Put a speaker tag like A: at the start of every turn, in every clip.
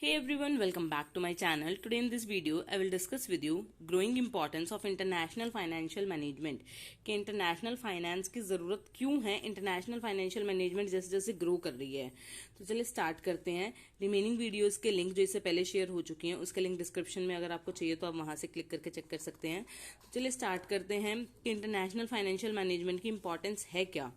A: Hey everyone, welcome back to my channel. Today in this video, I will discuss with you growing importance of international financial management. कि international finance की ज़रूरत क्यों है, international financial management जैसे जैसे grow कर रही है। तो चलिए स्टार्ट करते हैं। रिमेनिंग वीडियोस के लिंक जो इससे पहले शेयर हो चुकी हैं उसके लिंक डिस्क्रिप्शन में अगर आपको चाहिए तो आप वहां से क्लिक करके चेक कर सकते हैं। तो चलिए स्टार्ट करते हैं कि इंटरनेशनल फाइनेंशियल मैनेजमेंट की इंपॉर्टेंस है क्या।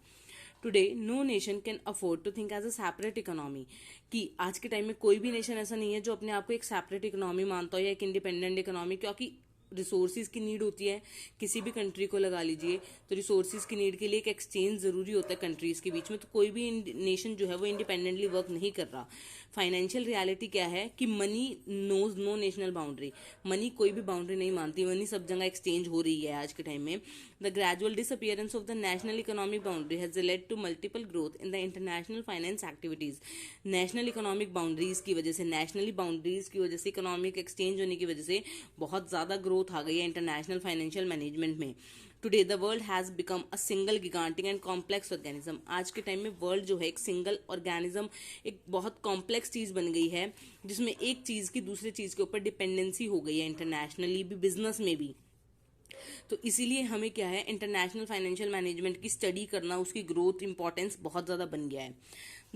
A: Today no nation can afford to think as a separate economy. कि आज के टाइम में कोई भी नेशन ऐसा नहीं है जो अपने आप को एक सेपरेट इकोनॉमी मानता हो या एक इंडिपेंडेंट इकोनॉमी, क्योंकि रिसोर्सेज की नीड होती है। किसी भी कंट्री को लगा लीजिए तो रिसोर्सेज की नीड के लिए एक एक्सचेंज जरूरी होता है कंट्रीज के बीच में। तो कोई भी नेशन जो है वो इंडिपेंडेंटली वर्क नहीं कर रहा। फाइनेंशियल रियलिटी क्या है कि money knows no national boundary. Money कोई भी बाउंड्री नहीं मानती, मनी सब जगह एक्सचेंज हो रही है आज के टाइम में। The gradual disappearance of the national economic boundary has led to multiple growth in the international finance activities. National economic boundaries की वजह से, नेशनली बाउंड्रीज की वजह से, इकोनॉमिक एक्सचेंज होने की वजह से बहुत ज्यादा ग्रोथ आ गई है इंटरनेशनल फाइनेंशियल मैनेजमेंट में। Today the world has become a single gigantic and complex organism. आज के टाइम में वर्ल्ड जो है एक सिंगल ऑर्गेनिज्म, एक बहुत कॉम्प्लेक्स चीज बन गई है जिसमें एक चीज की दूसरे चीज के ऊपर डिपेंडेंसी हो गई है, इंटरनेशनली भी, बिजनेस में भी। तो इसीलिए हमें क्या है, इंटरनेशनल फाइनेंशियल मैनेजमेंट की स्टडी करना, उसकी ग्रोथ इंपॉर्टेंस बहुत ज्यादा बन गया है।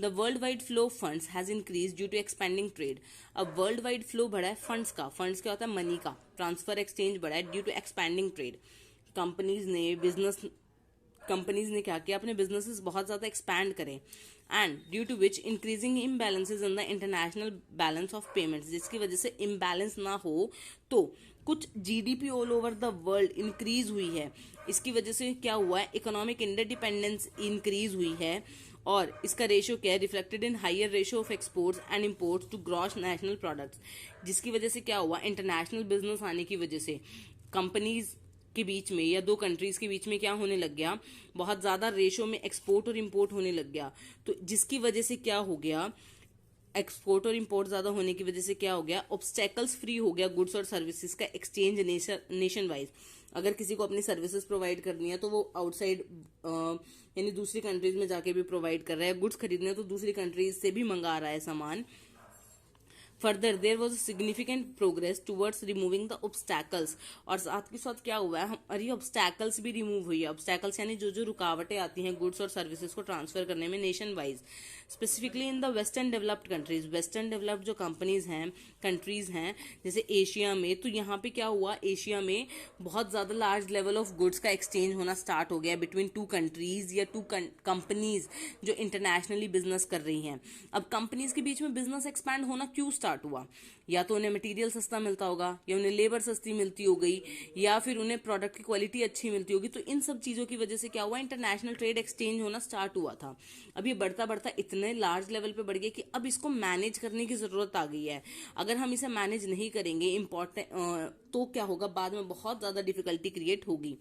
A: The world wide flow of funds has increase due to expanding trade. अब वर्ल्ड वाइड फ्लो बढ़ा है फंड्स का। फंड्स क्या होता है? मनी का ट्रांसफर, एक्सचेंज बढ़ा है due to expanding trade. Companies ने क्या किया, अपने बिजनेसेस बहुत ज्यादा एक्सपैंड करें, and due to which increasing imbalances in the international balance of payments. जिसकी वजह से इम्बैलेंस ना हो तो कुछ GDP all over the world increase हुई है। इसकी वजह से क्या हुआ है, इकोनॉमिक इंटरडिपेंडेंस इंक्रीज हुई है। और इसका रेशियो क्या है, reflected in higher ratio of exports and imports to gross national products. जिसकी वजह से क्या हुआ, इंटरनेशनल बिजनेस आने की वजह से कंपनीज के बीच में या दो कंट्रीज के बीच में क्या होने लग गया, बहुत ज्यादा रेशो में एक्सपोर्ट और इंपोर्ट होने लग गया। तो जिसकी वजह से क्या हो गया, एक्सपोर्ट और इंपोर्ट ज्यादा होने की वजह से क्या हो गया, ऑब्स्टेकल्स फ्री हो गया गुड्स और सर्विसेज का एक्सचेंज नेशन वाइज। अगर किसी को अपनी सर्विसेज प्रोवाइड करनी है तो वो आउटसाइड यानी दूसरी कंट्रीज में जाके भी प्रोवाइड कर रहा है। गुड्स खरीदने हैं तो दूसरी कंट्रीज से भी मंगा रहा है सामान। Further there was significant progress towards removing the obstacles. और साथ के साथ क्या हुआ है, हमारी ऑब्स्टैकल्स भी रिमूव हुई है। ऑब्स्टैकल्स यानी जो जो रुकावटें आती हैं गुड्स और सर्विसेज को ट्रांसफर करने में nation wise, specifically in the western developed countries. Western developed जो कंट्रीज हैं जैसे एशिया में, तो यहाँ पे क्या हुआ, एशिया में बहुत ज्यादा लार्ज लेवल ऑफ गुड्स का एक्सचेंज होना स्टार्ट हो गया बिटवीन टू कंट्रीज या टू कंपनीज जो इंटरनेशनली बिजनेस कर रही हैं। अब कंपनीज के बीच में बिजनेस एक्सपैंड होना क्यों स्टार्ट हुआ, या तो उन्हें मटेरियल सस्ता मिलता होगा, या उन्हें लेबर सस्ती मिलती हो गई, या फिर उन्हें प्रोडक्ट की क्वालिटी अच्छी मिलती होगी। तो इन सब चीजों की वजह से क्या हुआ, इंटरनेशनल ट्रेड एक्सचेंज होना स्टार्ट हुआ था। अब ये बढ़ता बढ़ता इतने लार्ज लेवल पे बढ़ गया कि अब इसको मैनेज करने की जरूरत आ गई है। अगर हम इसे मैनेज नहीं करेंगे तो क्या होगा, बाद में बहुत ज्यादा डिफिकल्टी क्रिएट होगी।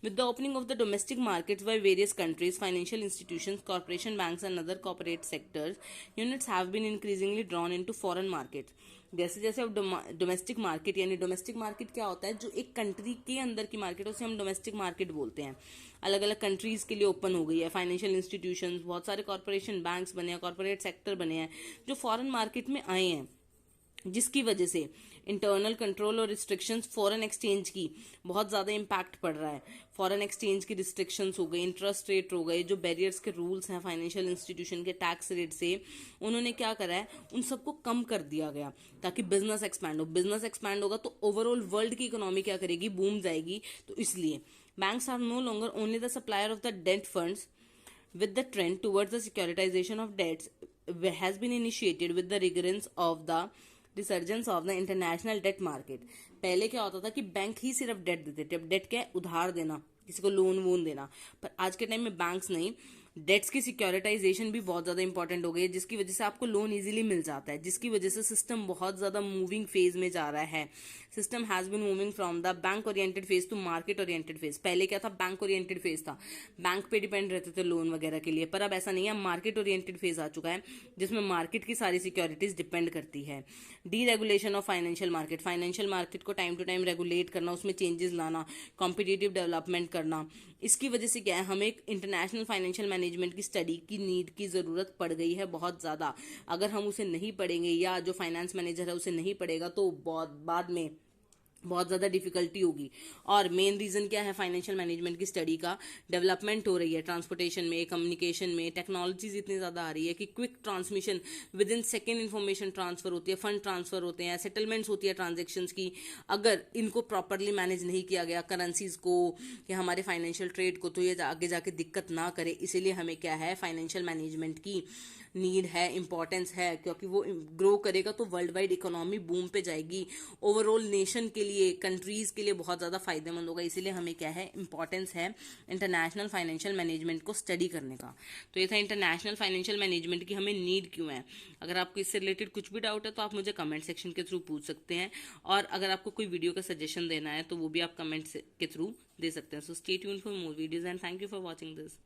A: With the opening of the domestic markets by various countries, financial institutions, corporation banks and other corporate sectors, units have been increasingly drawn into foreign markets. जैसे जैसे अब डोमेस्टिक मार्केट, यानी डोमेस्टिक मार्केट क्या होता है, जो एक कंट्री के अंदर की मार्केट, उसे हम डोमेस्टिक मार्केट बोलते हैं। अलग अलग कंट्रीज के लिए ओपन हो गई है। फाइनेंशियल इंस्टीट्यूशंस, बहुत सारे कॉर्पोरेशन बैंक्स बने हैं, कॉर्पोरेट सेक्टर बने हैं जो फॉरेन मार्केट में आए हैं, जिसकी वजह से इंटरनल कंट्रोल और रिस्ट्रिक्शंस, फॉरेन एक्सचेंज की बहुत ज्यादा इम्पैक्ट पड़ रहा है। फॉरेन एक्सचेंज की रिस्ट्रिक्शंस हो गई, इंटरेस्ट रेट हो गए, जो बैरियर्स के रूल्स हैं फाइनेंशियल इंस्टीट्यूशन के, टैक्स रेट से, उन्होंने क्या करा है, उन सबको कम कर दिया गया ताकि बिजनेस एक्सपैंड हो। बिजनेस एक्सपैंड होगा तो ओवरऑल वर्ल्ड की इकोनॉमी क्या करेगी, बूम जाएगी। तो इसलिए banks are no longer only the supplier of the debt funds with the trend towards the securitization of debts has been initiated with the rigorance of the resurgence of the international debt market. पहले क्या होता था कि bank ही सिर्फ date देते थे। अब date क्या है, उधार देना, किसी को लोन वोन देना। पर आज के टाइम में बैंक्स नहीं, डेट्स की सिक्योरिटाइजेशन भी बहुत ज्यादा इंपॉर्टेंट हो गई है, जिसकी वजह से आपको लोन इजीली मिल जाता है, जिसकी वजह से सिस्टम बहुत ज्यादा मूविंग फेज में जा रहा है। System has been moving from the bank oriented phase to market oriented phase. पहले क्या था, बैंक ओरिएंटेड फेज था, बैंक पे डिपेंड रहते थे लोन वगैरह के लिए, पर अब ऐसा नहीं है, मार्केट ओरिएंटेड फेज आ चुका है जिसमें मार्केट की सारी सिक्योरिटीज डिपेंड करती है। Deregulation of financial market, financial market को टाइम टू टाइम रेगुलेट करना, उसमें चेंजेस लाना, कॉम्पिटिटिव डेवलपमेंट करना। इसकी वजह से क्या है, हमें एक इंटरनेशनल फाइनेंशियल मैनेजमेंट की स्टडी की नीड की ज़रूरत पड़ गई है बहुत ज़्यादा। अगर हम उसे नहीं पढ़ेंगे या जो फाइनेंस मैनेजर है उसे नहीं पढ़ेगा तो बहुत बाद में बहुत ज़्यादा डिफिकल्टी होगी। और मेन रीज़न क्या है फाइनेंशियल मैनेजमेंट की स्टडी का? डेवलपमेंट हो रही है ट्रांसपोर्टेशन में, कम्युनिकेशन में, टेक्नोलॉजीज इतनी ज़्यादा आ रही है कि quick transmission, with in second information transfer होती है, फंड ट्रांसफर होते हैं, सेटलमेंट्स होती है ट्रांजेक्शन्स की। अगर इनको प्रॉपरली मैनेज नहीं किया गया करेंसीज को या हमारे फाइनेंशियल ट्रेड को, तो ये आगे जाके दिक्कत ना करे। इसीलिए हमें क्या है, फाइनेंशियल मैनेजमेंट की नीड है, इंपॉर्टेंस है, क्योंकि वो ग्रो करेगा तो वर्ल्ड वाइड इकोनॉमी बूम पे जाएगी। ओवरऑल नेशन के लिए, कंट्रीज के लिए बहुत ज़्यादा फायदेमंद होगा। इसीलिए हमें क्या है, इंपॉर्टेंस है इंटरनेशनल फाइनेंशियल मैनेजमेंट को स्टडी करने का। तो ये था इंटरनेशनल फाइनेंशियल मैनेजमेंट की हमें नीड क्यों है। अगर आपको इससे रिलेटेड कुछ भी डाउट है तो आप मुझे कमेंट सेक्शन के थ्रू पूछ सकते हैं, और अगर आपको कोई वीडियो का सजेशन देना है तो वो भी आप कमेंट के थ्रू दे सकते हैं। So stay tuned for more videos and thank you for watching this.